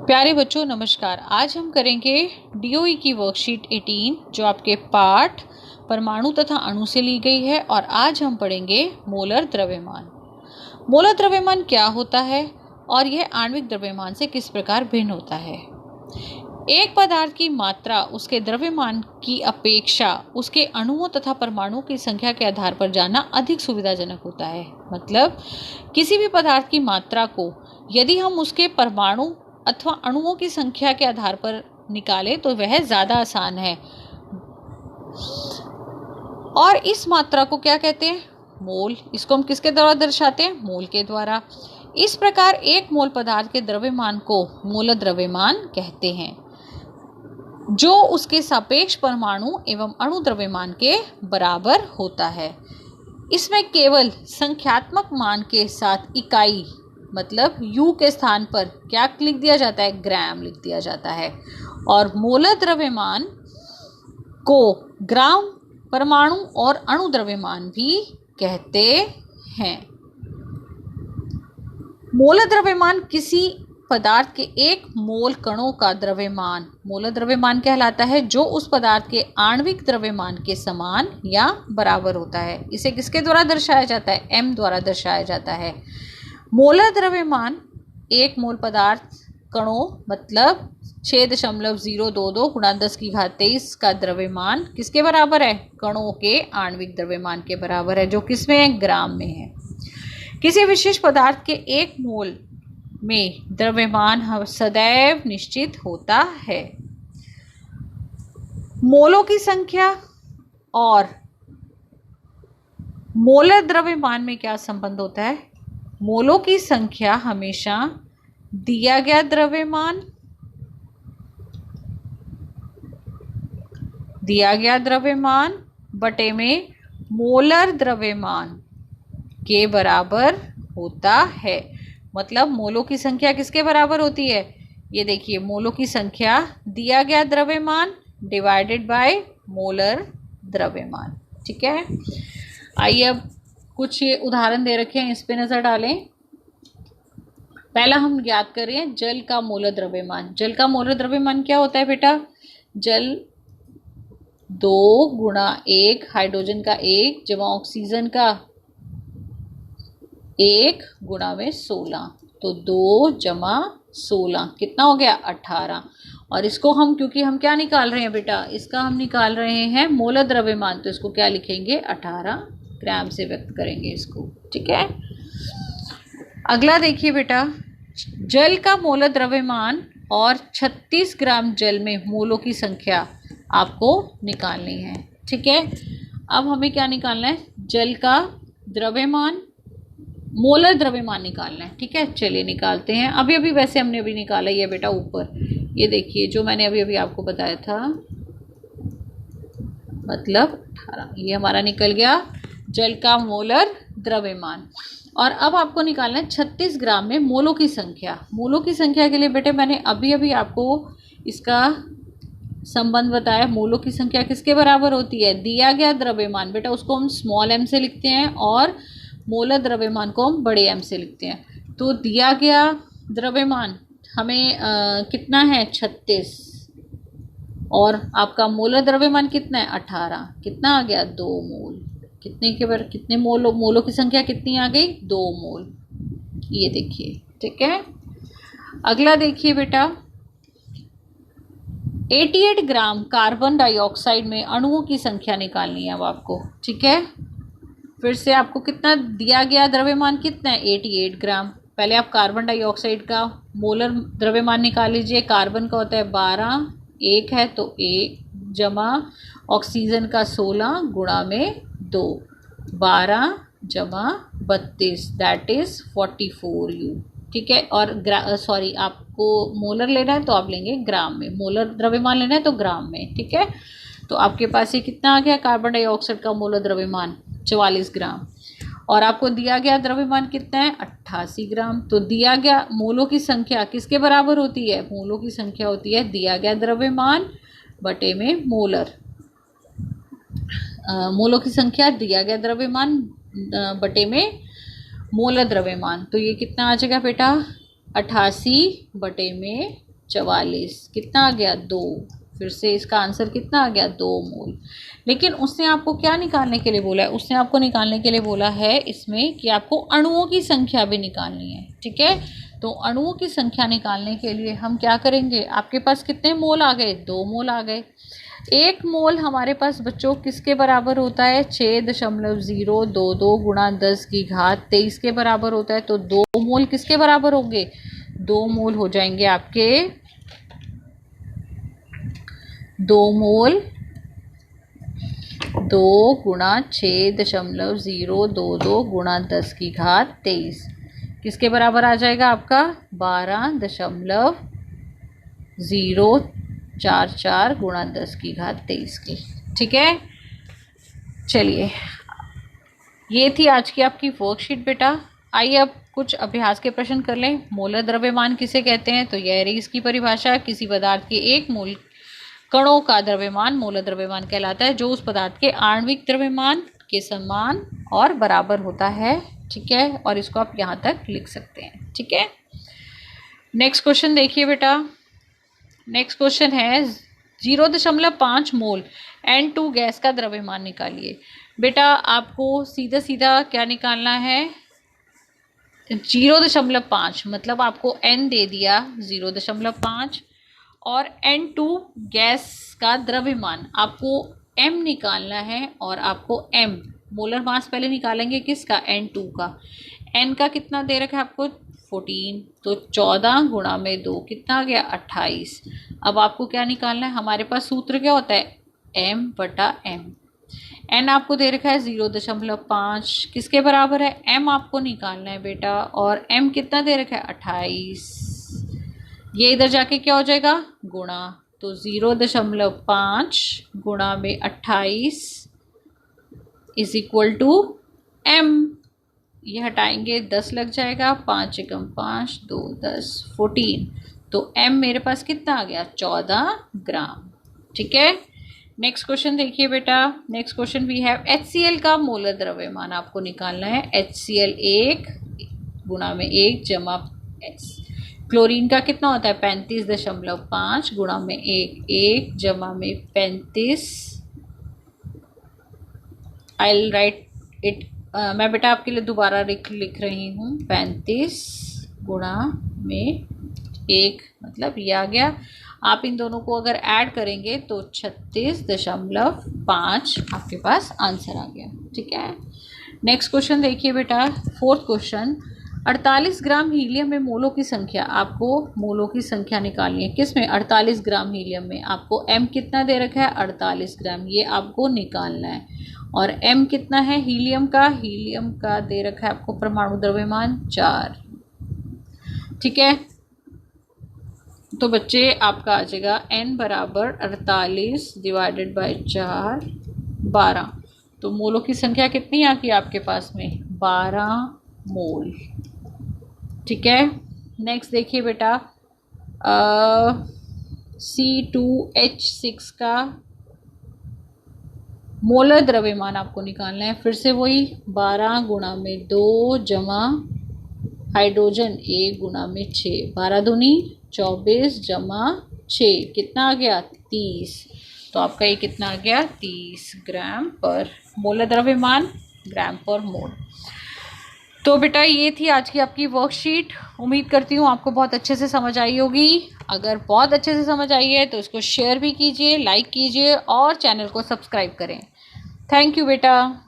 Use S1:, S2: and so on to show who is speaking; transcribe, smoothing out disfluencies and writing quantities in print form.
S1: प्यारे बच्चों नमस्कार। आज हम करेंगे डीओई की वर्कशीट 18 जो आपके पाठ परमाणु तथा अणु से ली गई है। और आज हम पढ़ेंगे मोलर द्रव्यमान। मोलर द्रव्यमान क्या होता है और यह आणविक द्रव्यमान से किस प्रकार भिन्न होता है। एक पदार्थ की मात्रा उसके द्रव्यमान की अपेक्षा उसके अणुओं तथा परमाणुओं की संख्या के आधार पर जानना अधिक सुविधाजनक होता है। मतलब किसी भी पदार्थ की मात्रा को यदि हम उसके परमाणु अथवा अणुओं की संख्या के आधार पर निकालें तो वह ज़्यादा आसान है। और इस मात्रा को क्या कहते हैं? मोल। इसको हम किसके द्वारा दर्शाते हैं? मोल के द्वारा। इस प्रकार एक मोल पदार्थ के द्रव्यमान को मोल द्रव्यमान कहते हैं, जो उसके सापेक्ष परमाणु एवं अणु द्रव्यमान के बराबर होता है। इसमें केवल संख्यात्मक मान के साथ इकाई मतलब U के स्थान पर क्या लिख दिया जाता है? ग्राम लिख दिया जाता है। और मोलर द्रव्यमान को ग्राम परमाणु और अणु द्रव्यमान भी कहते हैं। मोलर द्रव्यमान किसी पदार्थ के एक मोल कणों का द्रव्यमान मोलर द्रव्यमान कहलाता है, जो उस पदार्थ के आणविक द्रव्यमान के समान या बराबर होता है। इसे किसके द्वारा दर्शाया जाता है? M द्वारा दर्शाया जाता है। मोलर द्रव्यमान एक मोल पदार्थ कणों मतलब 6.022 गुणा 10⁻23 का द्रव्यमान किसके बराबर है? कणों के आणविक द्रव्यमान के बराबर है, जो किसमें है? ग्राम में है। किसी विशेष पदार्थ के एक मोल में द्रव्यमान सदैव निश्चित होता है। मोलों की संख्या और मोलर द्रव्यमान में क्या संबंध होता है? मोलों की संख्या हमेशा दिया गया द्रव्यमान बटे में मोलर द्रव्यमान के बराबर होता है। मतलब मोलों की संख्या किसके बराबर होती है? ये देखिए, मोलों की संख्या दिया गया द्रव्यमान डिवाइडेड बाय मोलर द्रव्यमान। ठीक है, आइए अब कुछ उदाहरण दे रखे हैं, इस पे नज़र डालें। पहला हम याद करें जल का मोलर द्रव्यमान। जल का मोलर द्रव्यमान क्या होता है बेटा? जल 2 गुणा 1 हाइड्रोजन का 1 जमा ऑक्सीजन का 1 गुणा में 16, तो 2 जमा 16 कितना हो गया? 18। और इसको हम क्योंकि हम क्या निकाल रहे हैं बेटा? इसका हम निकाल रहे हैं मोलर द्रव्यमान, तो इसको क्या लिखेंगे? 18 ग्राम से व्यक्त करेंगे इसको। ठीक है, अगला देखिए बेटा, जल का मोलर द्रव्यमान और 36 ग्राम जल में मोलों की संख्या आपको निकालनी है। ठीक है, अब हमें क्या निकालना है? जल का द्रव्यमान मोलर द्रव्यमान निकालना है। ठीक है, चलिए निकालते हैं। अभी वैसे हमने अभी निकाला ही है बेटा ऊपर, ये देखिए जो मैंने अभी आपको बताया था, मतलब 18, ये हमारा निकल गया जल का मोलर द्रव्यमान। और अब आपको निकालना है 36 ग्राम में मोलों की संख्या। मोलों की संख्या के लिए बेटे मैंने अभी आपको इसका संबंध बताया। मोलों की संख्या किसके बराबर होती है? दिया गया द्रव्यमान बेटा उसको हम स्मॉल m से लिखते हैं और मोलर द्रव्यमान को हम बड़े M से लिखते हैं। तो दिया गया द्रव्यमान हमें कितना है? 36, और आपका मोलर द्रव्यमान कितना है? 18। कितना आ गया? 2 मोल। कितने मोलों की संख्या कितनी आ गई? 2 मोल। ये देखिए। ठीक है, अगला देखिए बेटा, 88 ग्राम कार्बन डाइऑक्साइड में अणुओं की संख्या निकालनी है अब आपको। ठीक है, फिर से आपको कितना दिया गया द्रव्यमान कितना है? 88 ग्राम। पहले आप कार्बन डाइऑक्साइड का मोलर द्रव्यमान निकाल लीजिए। कार्बन का होता है 12, 1 है तो 1 जमा ऑक्सीजन का 16 गुणा में 2, 12 जमा 32 दैट इज 44 U। ठीक है, और आपको मोलर लेना है तो आप लेंगे ग्राम में, मोलर द्रव्यमान लेना है तो ग्राम में। ठीक है, तो आपके पास ये कितना आ गया? कार्बन डाइऑक्साइड का मोलर द्रव्यमान 44 ग्राम। और आपको दिया गया द्रव्यमान कितना है? 88 ग्राम। तो दिया गया मोलों की संख्या किसके बराबर होती है? मोलों की संख्या होती है दिया गया द्रव्यमान बटे में मोलर। मोलों की संख्या दिया गया द्रव्यमान बटे में मोलर द्रव्यमान। तो ये कितना आ जाएगा बेटा? 88 बटे में 44, कितना आ गया 2। फिर से इसका आंसर कितना आ गया 2 मोल। लेकिन उसने आपको क्या निकालने के लिए बोला है, उसने आपको निकालने के लिए बोला है इसमें कि आपको अणुओं की संख्या भी निकालनी है। ठीक है, तो अणुओं की संख्या निकालने के लिए हम क्या करेंगे, आपके पास कितने मोल आ गए, 2 मोल आ गए। 1 मोल हमारे पास बच्चों किसके बराबर होता है, 6.022 गुणा 10 की घात 23 के बराबर होता है। तो 2 मोल किसके बराबर होंगे, 2 मोल हो जाएंगे आपके 2 मोल 2 गुणा 6.022 गुणा 10 की घात 23 किसके बराबर आ जाएगा आपका 12.044 गुणा 10 की घात 23 की। ठीक है, चलिए ये थी आज की आपकी वर्कशीट बेटा। आइए अब कुछ अभ्यास के प्रश्न कर लें। मोलर द्रव्यमान किसे कहते हैं, तो यह रही इसकी परिभाषा। किसी पदार्थ के 1 मोल कणों का द्रव्यमान मोलर द्रव्यमान कहलाता है, जो उस पदार्थ के आणविक द्रव्यमान के समान और बराबर होता है। ठीक है, और इसको आप यहाँ तक लिख सकते हैं। ठीक है, नेक्स्ट क्वेश्चन देखिए बेटा। नेक्स्ट क्वेश्चन है 0.5 मोल N2 गैस का द्रव्यमान निकालिए। बेटा आपको सीधा सीधा क्या निकालना है, 0.5 मतलब आपको N दे दिया 0.5 और N2 गैस का द्रव्यमान आपको M निकालना है, और आपको M मोलर मास पहले निकालेंगे किसका, N2 का। N का कितना दे रखा है आपको 14, तो 14 गुणा में 2 कितना आ गया 28। अब आपको क्या निकालना है, हमारे पास सूत्र क्या होता है M/M। N आपको दे रखा है 0.5 किसके बराबर है, M आपको निकालना है बेटा, और M कितना दे रखा है 28। ये इधर जाके क्या हो जाएगा गुणा, तो 0.5 गुणा में 28 इज इक्वल टू M। ये हटाएंगे 10 लग जाएगा, 5 एकम 5 2 10 14, तो M मेरे पास कितना आ गया 14 ग्राम। ठीक है, नेक्स्ट क्वेश्चन देखिए बेटा। Next question we have HCl का मोलर द्रव्यमान आपको निकालना है। HCl 1 गुणा में 1 जमा S। क्लोरीन का कितना होता है 35.5 गुणा में 1 जमा में 35। आई विल राइट इट, मैं बेटा आपके लिए दोबारा लिख रही हूँ 35 गुणा में 1 मतलब ये आ गया। आप इन दोनों को अगर ऐड करेंगे तो 36.5 आपके पास आंसर आ गया। ठीक है, नेक्स्ट क्वेश्चन देखिए बेटा। फोर्थ क्वेश्चन, 48 ग्राम हीलियम में मोलों की संख्या, आपको मोलों की संख्या निकालनी है। किस में 48 ग्राम हीलियम में, आपको M कितना दे रखा है 48 ग्राम, ये आपको निकालना है। और M कितना है हीलियम का दे रखा है आपको परमाणु द्रव्यमान 4। ठीक है, तो बच्चे आपका आ जाएगा N बराबर 48 डिवाइडेड बाय 4 12। तो मोलों की संख्या कितनी आ गई आपके पास में 12 मोल। ठीक है, नेक्स्ट देखिए बेटा C2H6 का मोलर द्रव्यमान आपको निकालना है। फिर से वही 12 गुणा में 2 जमा हाइड्रोजन 1 गुणा में 6, 12 दूनी 24 जमा 6 कितना आ गया 30। तो आपका ये कितना आ गया 30 ग्राम पर मोलर द्रव्यमान ग्राम पर मोल। तो बेटा ये थी आज की आपकी वर्कशीट। उम्मीद करती हूँ आपको बहुत अच्छे से समझ आई होगी। अगर बहुत अच्छे से समझ आई है तो इसको शेयर भी कीजिए, लाइक कीजिए और चैनल को सब्सक्राइब करें। थैंक यू बेटा।